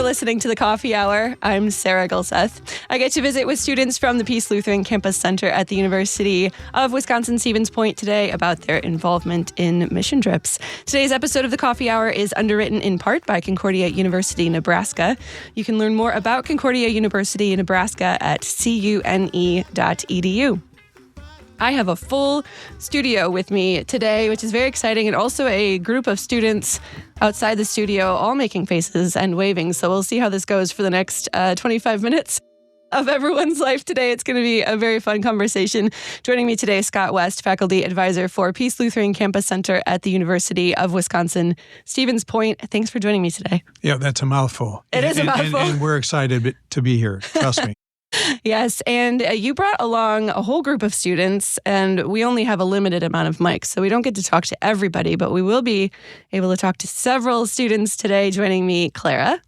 listening to The Coffee Hour. I'm Sarah Gulseth. I get to visit with students from the Peace Lutheran Campus Center at the University of Wisconsin-Stevens Point today about their involvement in mission trips. Today's episode of The Coffee Hour is underwritten in part by Concordia University, Nebraska. You can learn more about Concordia University, Nebraska at cune.edu. I have a full studio with me today, which is very exciting, and also a group of students outside the studio all making faces and waving. So we'll see how this goes for the next 25 minutes of everyone's life today. It's going to be a very fun conversation. Joining me today, Scott West, faculty advisor for Peace Lutheran Campus Center at the University of Wisconsin-Stevens Point. Thanks for joining me today. Yeah, that's a mouthful. It is a mouthful. And we're excited to be here. Trust me. Yes, and you brought along a whole group of students, and we only have a limited amount of mics, so we don't get to talk to everybody, but we will be able to talk to several students today. Joining me, Clara.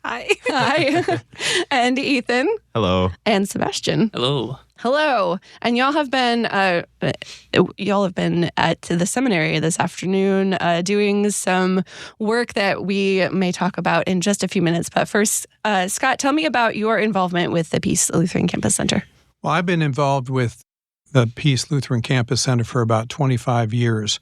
Hi. Hi. And Ethan. Hello. And Sebastian. Hello. Hello. And y'all have been at the seminary this afternoon doing some work that we may talk about in just a few minutes. But first, Scott, tell me about your involvement with the Peace Lutheran Campus Center. Well, I've been involved with the Peace Lutheran Campus Center for about 25 years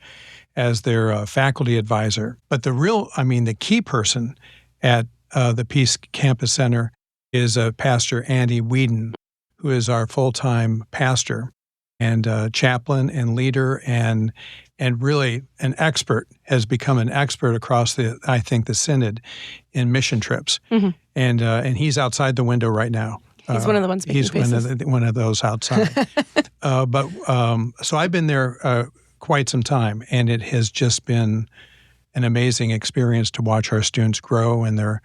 as their faculty advisor. But the key person at the Peace Campus Center is Pastor Andy Whedon, who is our full-time pastor and chaplain and leader and really an expert, has become an expert across the synod in mission trips. Mm-hmm. And he's outside the window right now. He's one of the ones making faces. He's one of those outside. So I've been there quite some time, and it has just been an amazing experience to watch our students grow and their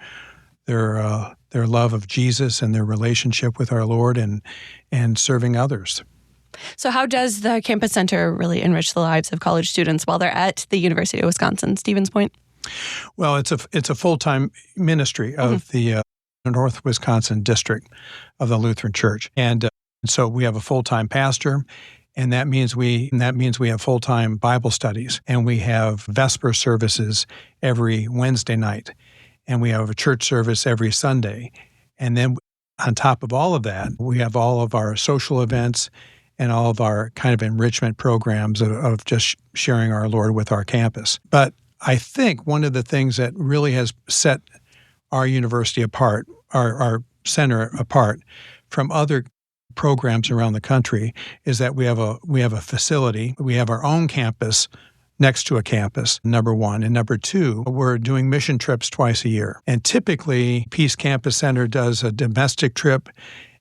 love of Jesus and their relationship with our Lord and serving others. So how does the Campus Center really enrich the lives of college students while they're at the University of Wisconsin-Stevens Point? Well, it's a full-time ministry of the North Wisconsin District of the Lutheran Church. And so we have a full-time pastor, and that means we have full-time Bible studies, and we have Vesper services every Wednesday night. And we have a church service every Sunday. And then on top of all of that, we have all of our social events and all of our kind of enrichment programs of just sharing our Lord with our campus. But I think one of the things that really has set our university apart, our center apart from other programs around the country, is that we have a facility. We have our own campus next to a campus, number one. And number two, we're doing mission trips twice a year. And typically, Peace Campus Center does a domestic trip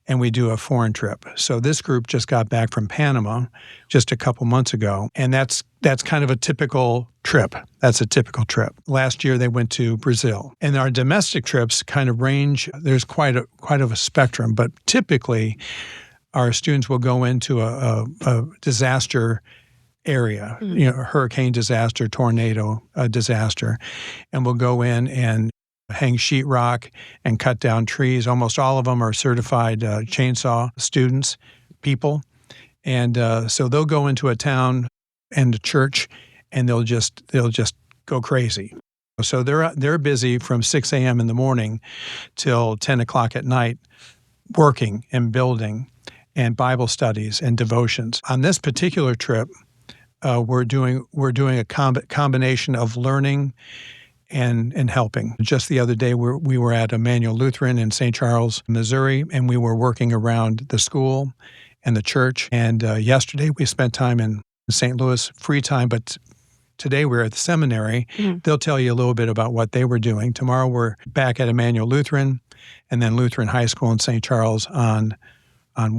and we do a foreign trip. So this group just got back from Panama just a couple months ago. And that's kind of a typical trip. That's a typical trip. Last year, they went to Brazil. And our domestic trips kind of range. There's quite of a spectrum. But typically, our students will go into a disaster area, hurricane disaster, tornado disaster, and we'll go in and hang sheetrock and cut down trees. Almost all of them are certified chainsaw people, and so they'll go into a town and a church, and they'll just go crazy. So they're busy from 6 a.m. in the morning till 10 o'clock at night, working and building, and Bible studies and devotions. On this particular trip, we're doing a combination of learning and helping. Just the other day, we were at Emmanuel Lutheran in St. Charles, Missouri, and we were working around the school and the church. And yesterday, we spent time in St. Louis, free time, but today we're at the seminary. Mm-hmm. They'll tell you a little bit about what they were doing. Tomorrow, we're back at Emmanuel Lutheran and then Lutheran High School in St. Charles on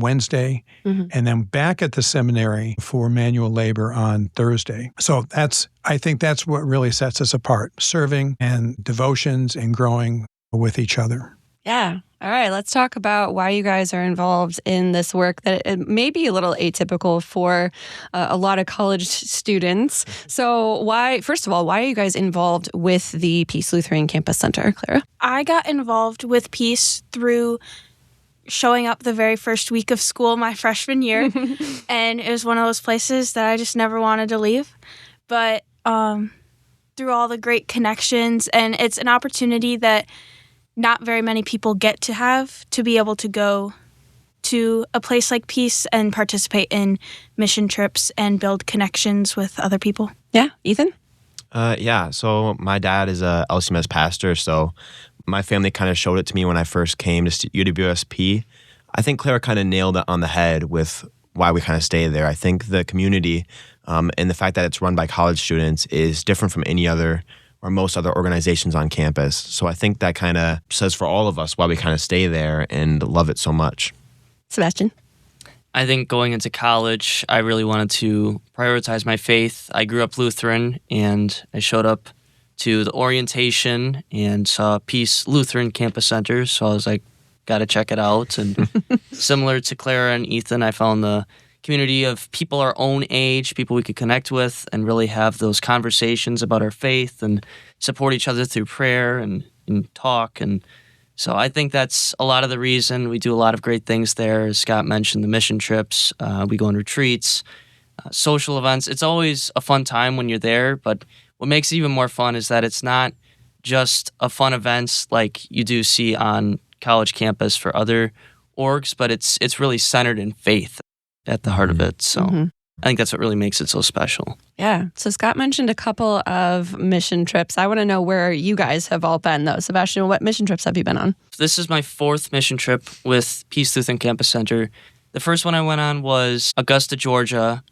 Wednesday, and then back at the seminary for manual labor on Thursday. So I think that's what really sets us apart, serving and devotions and growing with each other. Yeah. All right. Let's talk about why you guys are involved in this work that it may be a little atypical for a lot of college students. So first of all, why are you guys involved with the Peace Lutheran Campus Center, Clara? I got involved with Peace through showing up the very first week of school my freshman year, and it was one of those places that I just never wanted to leave. But through all the great connections, and it's an opportunity that not very many people get to have, to be able to go to a place like Peace and participate in mission trips and build connections with other people. Yeah. Ethan? Yeah, so my dad is a LCMS pastor, so my family kind of showed it to me when I first came to UWSP. I think Clara kind of nailed it on the head with why we kind of stay there. I think the community and the fact that it's run by college students is different from any other or most other organizations on campus. So I think that kind of says for all of us why we kind of stay there and love it so much. Sebastian? I think going into college, I really wanted to prioritize my faith. I grew up Lutheran, and I showed up to the orientation and saw Peace Lutheran Campus Center, so I was like, got to check it out. And similar to Clara and Ethan, I found the community of people our own age, people we could connect with and really have those conversations about our faith and support each other through prayer and talk. And so I think that's a lot of the reason. We do a lot of great things there. As Scott mentioned, the mission trips, we go on retreats, social events. It's always a fun time when you're there, but what makes it even more fun is that it's not just a fun event like you do see on college campus for other orgs, but it's really centered in faith at the heart of it. So I think that's what really makes it so special. Yeah. So Scott mentioned a couple of mission trips. I want to know where you guys have all been, though. Sebastian, what mission trips have you been on? This is my 4th mission trip with Peace Lutheran Campus Center. The first one I went on was Augusta, Georgia.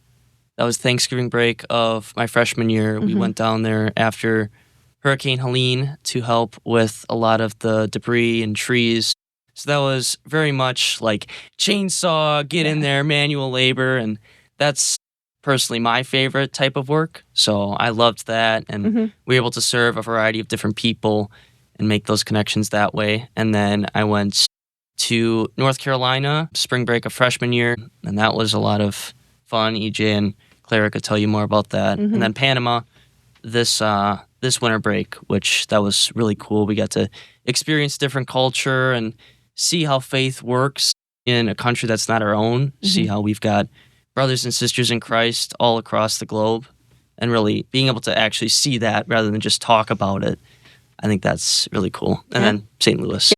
That was Thanksgiving break of my freshman year. We went down there after Hurricane Helene to help with a lot of the debris and trees. So that was very much like chainsaw, get in there, manual labor, and that's personally my favorite type of work. So I loved that, and we were able to serve a variety of different people and make those connections that way. And then I went to North Carolina, spring break of freshman year, and that was a lot of fun. EJ and Clara could tell you more about that. And then Panama this winter break, which that was really cool. We got to experience different culture and see how faith works in a country that's not our own, see how we've got brothers and sisters in Christ all across the globe, and really being able to actually see that rather than just talk about it. I think that's really cool. And then St. Louis.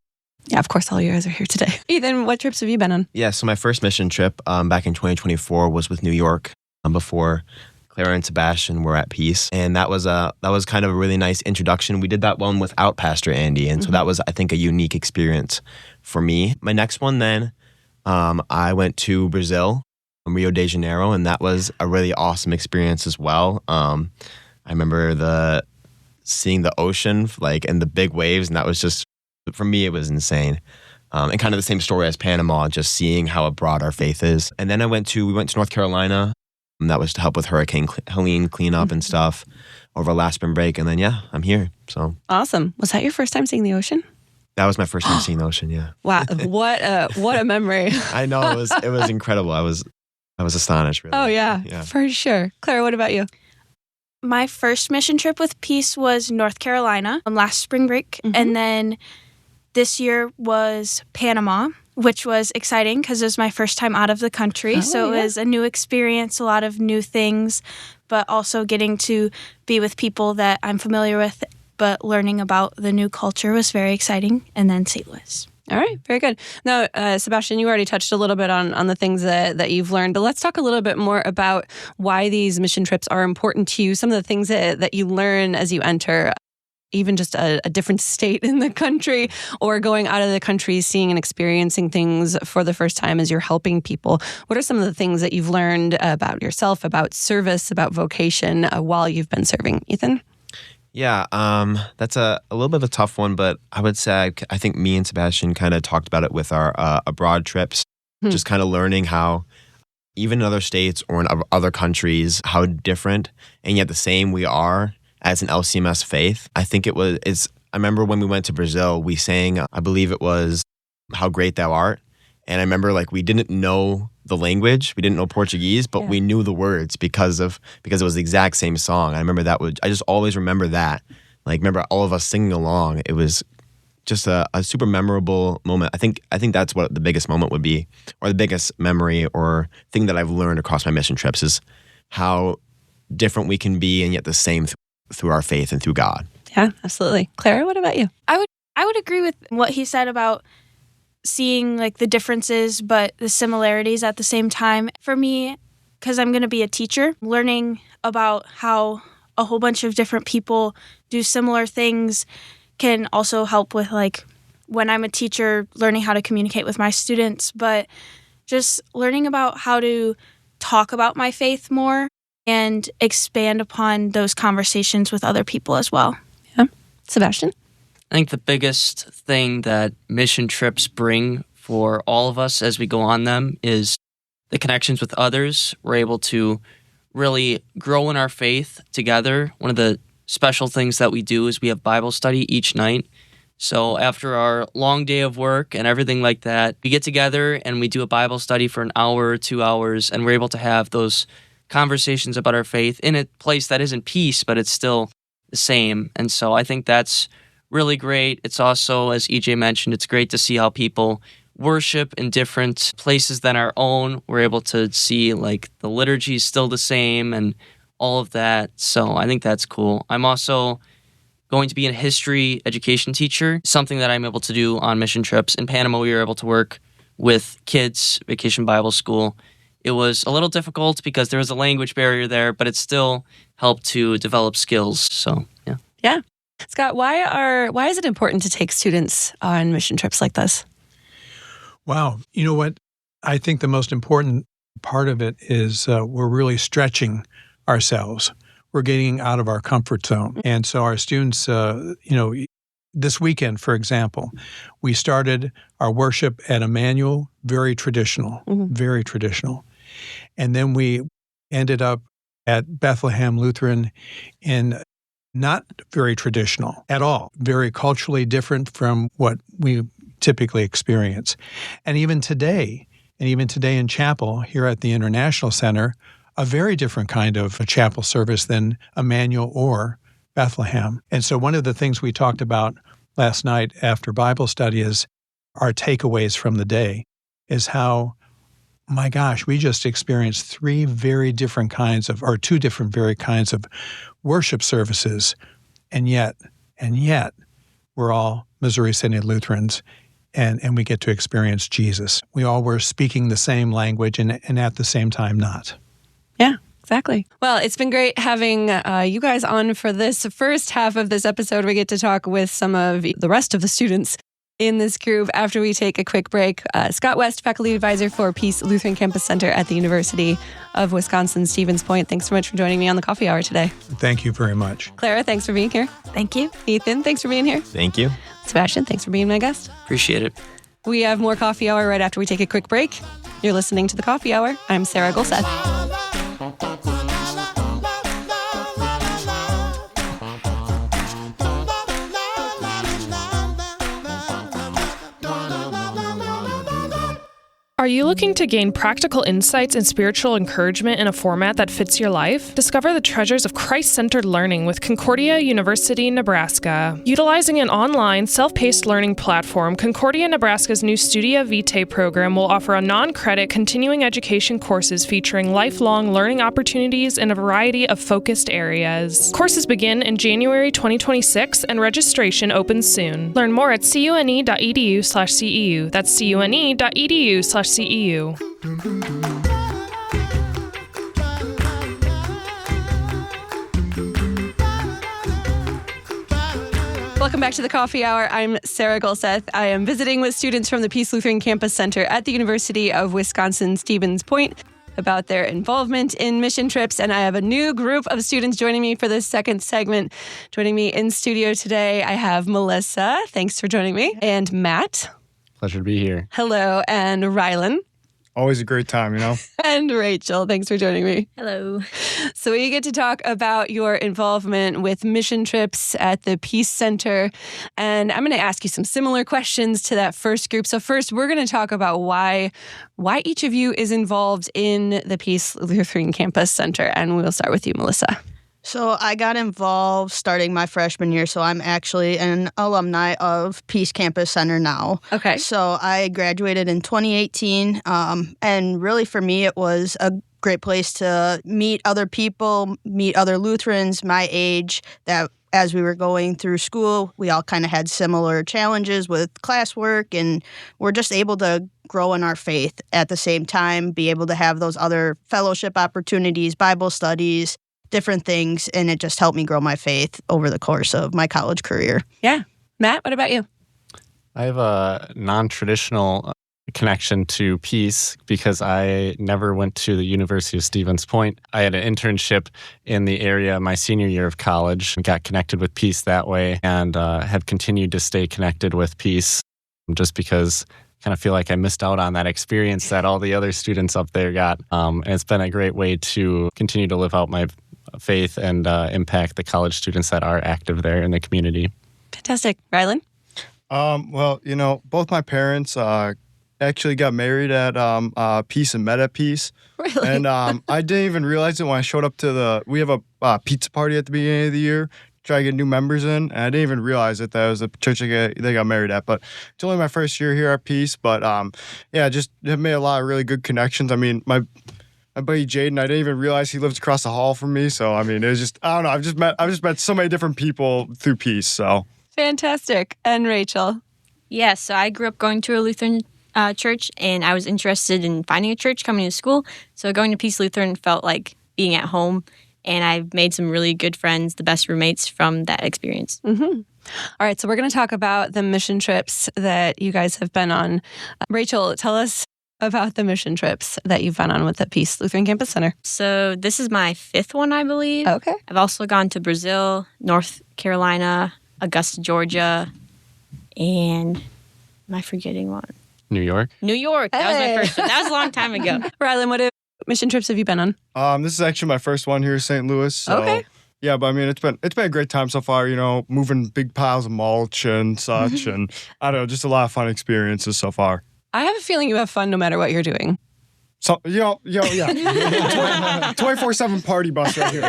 Yeah, of course, all you guys are here today. Ethan, what trips have you been on? Yeah, so my first mission trip back in 2024 was with New York before Clara and Sebastian were at Peace. And that was kind of a really nice introduction. We did that one without Pastor Andy. And so that was, I think, a unique experience for me. My next one then, I went to Brazil, Rio de Janeiro, and that was a really awesome experience as well. I remember seeing the ocean and the big waves, and that was just, for me, it was insane. And kind of the same story as Panama, just seeing how broad our faith is. And then we went to North Carolina, and that was to help with Hurricane Helene cleanup and stuff over last spring break. And then, yeah, I'm here. So awesome. Was that your first time seeing the ocean? That was my first time seeing the ocean, yeah. Wow, what a memory. I know, it was incredible. I was astonished, really. Oh, yeah, for sure. Clara, what about you? My first mission trip with Peace was North Carolina last spring break. And then this year was Panama, which was exciting because it was my first time out of the country. It was a new experience, a lot of new things, but also getting to be with people that I'm familiar with, but learning about the new culture was very exciting. And then St. Louis. All right, very good. Now, Sebastian, you already touched a little bit on the things that you've learned, but let's talk a little bit more about why these mission trips are important to you, some of the things that you learn as you enter even just a different state in the country, or going out of the country, seeing and experiencing things for the first time as you're helping people. What are some of the things that you've learned about yourself, about service, about vocation while you've been serving? Ethan? Yeah, that's a little bit of a tough one, but I would say I think me and Sebastian kind of talked about it with our abroad trips, just kind of learning how even in other states or in other countries, how different and yet the same we are as an LCMS faith. I think I remember when we went to Brazil, we sang, I believe it was How Great Thou Art. And I remember we didn't know the language, we didn't know Portuguese, but we knew the words because it was the exact same song. I remember I just always remember that. Remember all of us singing along. It was just a super memorable moment. I think that's what the biggest moment would be, or the biggest memory or thing that I've learned across my mission trips is how different we can be and yet the same through our faith and through God. Yeah, absolutely. Clara, what about you? I would agree with what he said about seeing like the differences but the similarities at the same time. For me, because I'm going to be a teacher, learning about how a whole bunch of different people do similar things can also help with like when I'm a teacher, learning how to communicate with my students, but just learning about how to talk about my faith more and expand upon those conversations with other people as well. Yeah. Sebastian? I think the biggest thing that mission trips bring for all of us as we go on them is the connections with others. We're able to really grow in our faith together. One of the special things that we do is we have Bible study each night. So after our long day of work and everything like that, we get together and we do a Bible study for an hour or 2 hours, and we're able to have those conversations about our faith in a place that isn't peace, but it's still the same. And so I think that's really great. It's also, as EJ mentioned, it's great to see how people worship in different places than our own. We're able to see like the liturgy is still the same and all of that. So I think that's cool. I'm also going to be a history education teacher, something that I'm able to do on mission trips. In Panama, we were able to work with kids, Vacation Bible School. It was a little difficult because there was a language barrier there, but it still helped to develop skills. So, yeah. Yeah. Scott, why is it important to take students on mission trips like this? Wow. You know what? I think the most important part of it is we're really stretching ourselves. We're getting out of our comfort zone. And so our students, this weekend, for example, we started our worship at Emmanuel, very traditional, very traditional. And then we ended up at Bethlehem Lutheran in not very traditional at all, very culturally different from what we typically experience. And even today in chapel here at the International Center, a very different kind of a chapel service than Emmanuel or Bethlehem. And so one of the things we talked about last night after Bible study is our takeaways from the day is how, my gosh, we just experienced two different very kinds of worship services. And yet, we're all Missouri Synod Lutherans, and we get to experience Jesus. We all were speaking the same language and at the same time not. Yeah, exactly. Well, it's been great having you guys on for this first half of this episode. We get to talk with some of the rest of the students in this group after we take a quick break. Scott West, Faculty Advisor for Peace Lutheran Campus Center at the University of Wisconsin-Stevens Point. Thanks so much for joining me on the coffee hour today. Thank you very much. Clara, thanks for being here. Thank you. Ethan, thanks for being here. Thank you. Sebastian, thanks for being my guest. Appreciate it. We have more coffee hour right after we take a quick break. You're listening to the Coffee Hour. I'm Sarah Golseth. Are you looking to gain practical insights and spiritual encouragement in a format that fits your life? Discover the treasures of Christ-centered learning with Concordia University, Nebraska. Utilizing an online, self-paced learning platform, Concordia Nebraska's new Studia Vitae program will offer a non-credit continuing education courses featuring lifelong learning opportunities in a variety of focused areas. Courses begin in January 2026 and registration opens soon. Learn more at cune.edu/CEU. That's cune.edu/CEU. Welcome back to the Coffee Hour. I'm Sarah Golseth. I am visiting with students from the Peace Lutheran Campus Center at the University of Wisconsin-Stevens Point about their involvement in mission trips. And I have a new group of students joining me for this second segment. Joining me in studio today, I have Melissa. Thanks for joining me. And Matt. Pleasure to be here. Hello. And Rylan. Always a great time, you know? And Rachel. Thanks for joining me. Hello. So we get to talk about your involvement with mission trips at the Peace Center. And I'm going to ask you some similar questions to that first group. So first, we're going to talk about why each of you is involved in the Peace Lutheran Campus Center. And we'll start with you, Melissa. So I got involved starting my freshman year, so I'm actually an alumni of Peace Campus Center now. Okay. So I graduated in 2018, and really for me it was a great place to meet other people, meet other Lutherans my age that as we were going through school, we all kind of had similar challenges with classwork, and we're just able to grow in our faith at the same time, be able to have those other fellowship opportunities, Bible studies, different things, and it just helped me grow my faith over the course of my college career. Yeah. Matt, what about you? I have a non-traditional connection to Peace because I never went to the University of Stevens Point. I had an internship in the area my senior year of college and got connected with Peace that way, and have continued to stay connected with Peace just because I kind of feel like I missed out on that experience that all the other students up there got. And it's been a great way to continue to live out my faith and impact the college students that are active there in the community. Fantastic. Rylan? Well, both my parents actually got married at Peace and met at Peace. Really? And I didn't even realize it when I showed up to we have a pizza party at the beginning of the year, try to get new members in, and I didn't even realize that was the church they got married at. But it's only my first year here at Peace, but just have made a lot of really good connections. I mean, my buddy Jaden, I didn't even realize he lives across the hall from me. So I mean, it was just, I don't know, I've just met so many different people through Peace. So Fantastic. And Rachel? Yeah, so I grew up going to a Lutheran church, and I was interested in finding a church coming to school. So going to Peace Lutheran felt like being at home, and I've made some really good friends, the best roommates from that experience. Mm-hmm. All right, so we're going to talk about the mission trips that you guys have been on. Rachel, tell us about the mission trips that you've been on with the Peace Lutheran Campus Center. So this is my 5th one, I believe. Okay. I've also gone to Brazil, North Carolina, Augusta, Georgia, and am I forgetting one? New York? New York. That was my first one. That was a long time ago. Rylan, what mission trips have you been on? this is actually my first one here in St. Louis. So, okay. Yeah, but I mean, it's been a great time so far, moving big piles of mulch and such, and I don't know, just a lot of fun experiences so far. I have a feeling you have fun no matter what you're doing. So, yeah. 24/7 party bus right here.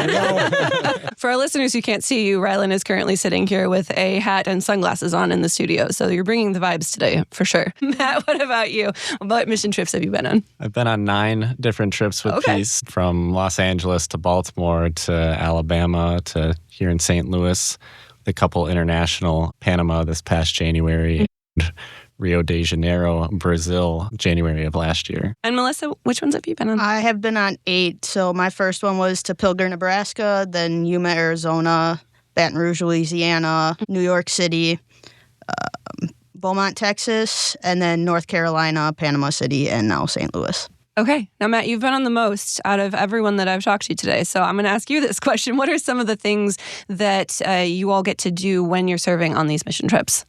For our listeners who can't see you, Rylan is currently sitting here with a hat and sunglasses on in the studio. So you're bringing the vibes today, for sure. Matt, what about you? What mission trips have you been on? I've been on 9 different trips with Peace, from Los Angeles to Baltimore to Alabama to here in St. Louis, with a couple international, Panama this past January, Rio de Janeiro, Brazil, January of last year. And Melissa, which ones have you been on? I have been on 8. So my first one was to Pilger, Nebraska, then Yuma, Arizona, Baton Rouge, Louisiana, New York City, Beaumont, Texas, and then North Carolina, Panama City, and now St. Louis. Okay. Now, Matt, you've been on the most out of everyone that I've talked to today. So I'm going to ask you this question. What are some of the things that you all get to do when you're serving on these mission trips?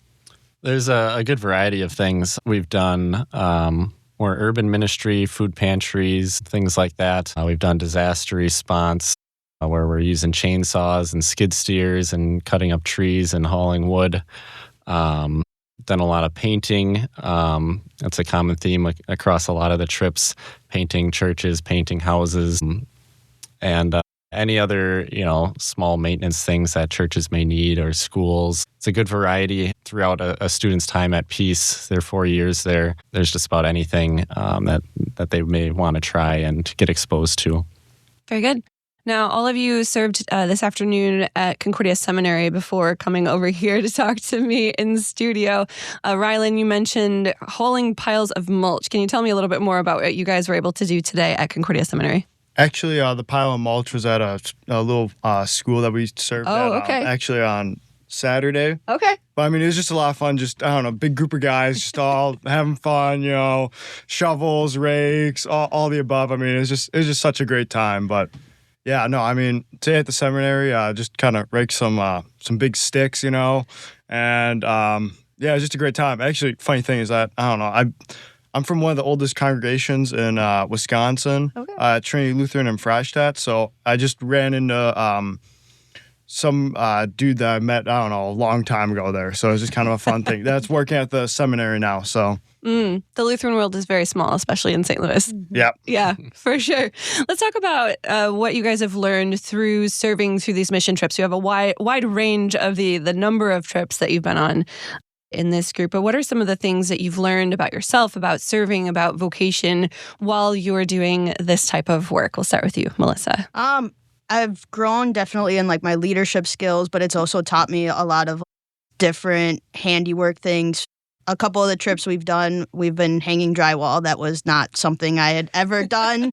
There's a good variety of things we've done. More urban ministry, food pantries, things like that. We've done disaster response, where we're using chainsaws and skid steers and cutting up trees and hauling wood. Done a lot of painting. That's a common theme across a lot of the trips: painting churches, painting houses, and any other, small maintenance things that churches may need, or schools. It's a good variety throughout a student's time at Peace. Their 4 years there. There's just about anything that they may want to try and get exposed to. Very good. Now, all of you served this afternoon at Concordia Seminary before coming over here to talk to me in the studio. Rylan, you mentioned hauling piles of mulch. Can you tell me a little bit more about what you guys were able to do today at Concordia Seminary? Actually, the pile of mulch was at a little school that we served at, actually on Saturday. Okay. But I mean, it was just a lot of fun. Just, I don't know, big group of guys, just all having fun, shovels, rakes, all the above. I mean, it was just such a great time. But yeah, no, I mean, today at the seminary, just kind of raked some big sticks, and it was just a great time. Actually, funny thing is that, I don't know, I'm from one of the oldest congregations in Wisconsin, Trinity Lutheran in Freistadt. So I just ran into some dude that I met, I don't know, a long time ago there. So it was just kind of a fun thing. That's working at the seminary now. So the Lutheran world is very small, especially in St. Louis. Yeah. Yeah, for sure. Let's talk about what you guys have learned through serving through these mission trips. You have a wide range of the number of trips that you've been on. in this group, but what are some of the things that you've learned about yourself, about serving, about vocation while you're doing this type of work? We'll start with you, Melissa. I've grown definitely in like my leadership skills, but it's also taught me a lot of different handiwork things. A couple of the trips we've done, we've been hanging drywall. That was not something I had ever done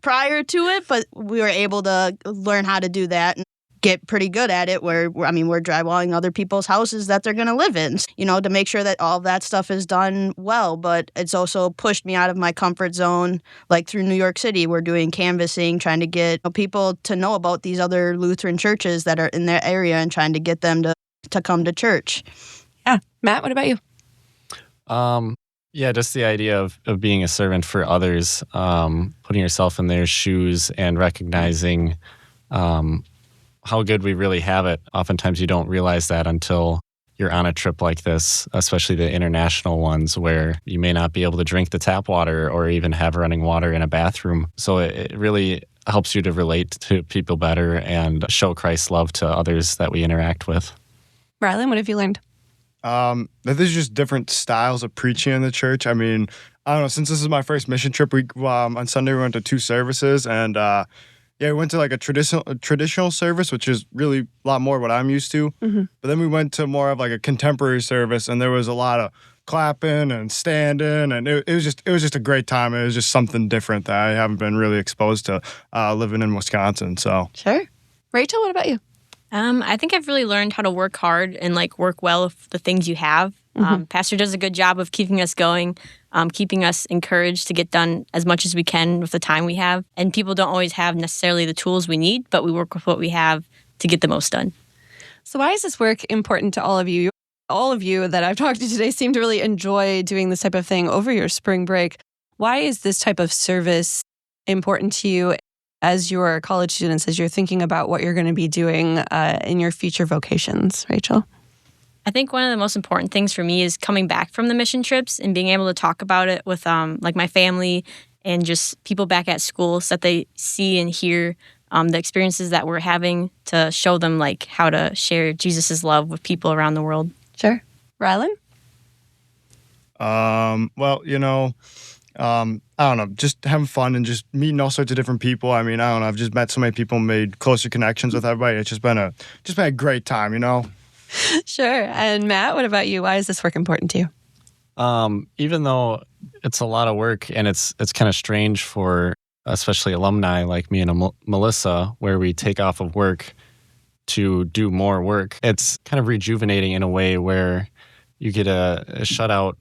prior to it, but we were able to learn how to do that and get pretty good at it we're drywalling other people's houses that they're going to live in, to make sure that all of that stuff is done well. But it's also pushed me out of my comfort zone. Like through New York City, we're doing canvassing, trying to get people to know about these other Lutheran churches that are in their area and trying to get them to come to church. Yeah. Matt, what about you? Yeah, just the idea of being a servant for others, putting yourself in their shoes and recognizing how good we really have it. Oftentimes you don't realize that until you're on a trip like this, especially the international ones where you may not be able to drink the tap water or even have running water in a bathroom. So it really helps you to relate to people better and show Christ's love to others that we interact with. Rylan, what have you learned? That there's just different styles of preaching in the church. I mean, I don't know, since this is my first mission trip, on Sunday we went to 2 services, and we went to like a traditional service, which is really a lot more what I'm used to. Mm-hmm. But then we went to more of like a contemporary service, and there was a lot of clapping and standing, and it was just a great time. It was just something different that I haven't been really exposed to living in Wisconsin. So sure. Rachel, what about you? I think I've really learned how to work hard and like work well with the things you have. Mm-hmm. Pastor does a good job of keeping us going, keeping us encouraged to get done as much as we can with the time we have. And people don't always have necessarily the tools we need, but we work with what we have to get the most done. So why is this work important to all of you? All of you that I've talked to today seem to really enjoy doing this type of thing over your spring break. Why is this type of service important to you as your college students, as you're thinking about what you're going to be doing in your future vocations? Rachel? I think one of the most important things for me is coming back from the mission trips and being able to talk about it with like my family and just people back at school so that they see and hear the experiences that we're having, to show them like how to share Jesus' love with people around the world. Sure. Rylan? I don't know, just having fun and just meeting all sorts of different people. I mean, I don't know, I've just met so many people, made closer connections with everybody. It's just been a great time, Sure. And Matt, what about you? Why is this work important to you? Even though it's a lot of work and it's kind of strange for especially alumni like me and Melissa, where we take off of work to do more work, it's kind of rejuvenating in a way where you get a shut out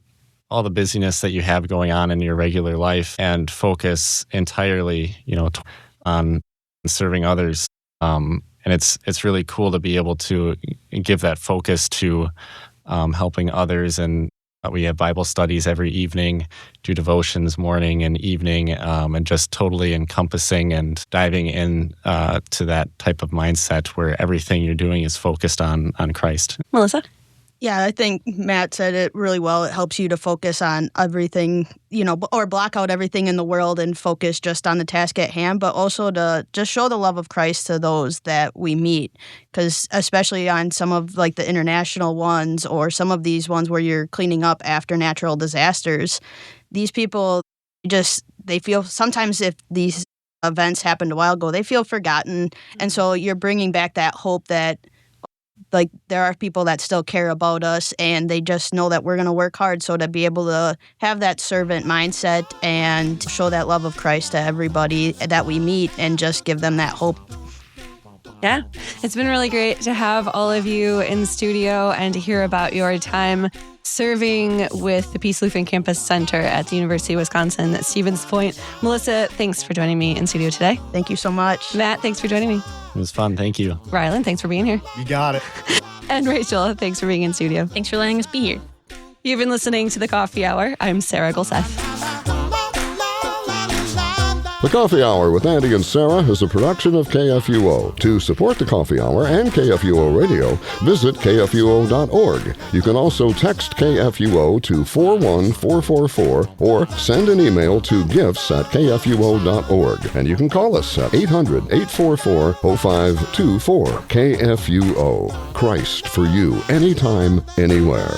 all the busyness that you have going on in your regular life and focus entirely, on serving others. And it's really cool to be able to give that focus to helping others. And we have Bible studies every evening, do devotions morning and evening, and just totally encompassing and diving in to that type of mindset where everything you're doing is focused on Christ. Melissa? Yeah, I think Matt said it really well. It helps you to focus on everything, or block out everything in the world and focus just on the task at hand, but also to just show the love of Christ to those that we meet. Because especially on some of like the international ones or some of these ones where you're cleaning up after natural disasters, these people they feel sometimes if these events happened a while ago, they feel forgotten. And so you're bringing back that hope that like there are people that still care about us and they just know that we're going to work hard. So to be able to have that servant mindset and show that love of Christ to everybody that we meet and just give them that hope. Yeah, it's been really great to have all of you in studio and to hear about your time serving with the Peace Lutheran Campus Center at the University of Wisconsin at Stevens Point. Melissa, thanks for joining me in studio today. Thank you so much. Matt, thanks for joining me. It was fun. Thank you. Rylan, thanks for being here. You got it. And Rachel, thanks for being in studio. Thanks for letting us be here. You've been listening to The Coffee Hour. I'm Sarah Golseth. The Coffee Hour with Andy and Sarah is a production of KFUO. To support The Coffee Hour and KFUO Radio, visit KFUO.org. You can also text KFUO to 41444 or send an email to gifts@kfuo.org. And you can call us at 800-844-0524. KFUO. Christ for you, anytime, anywhere.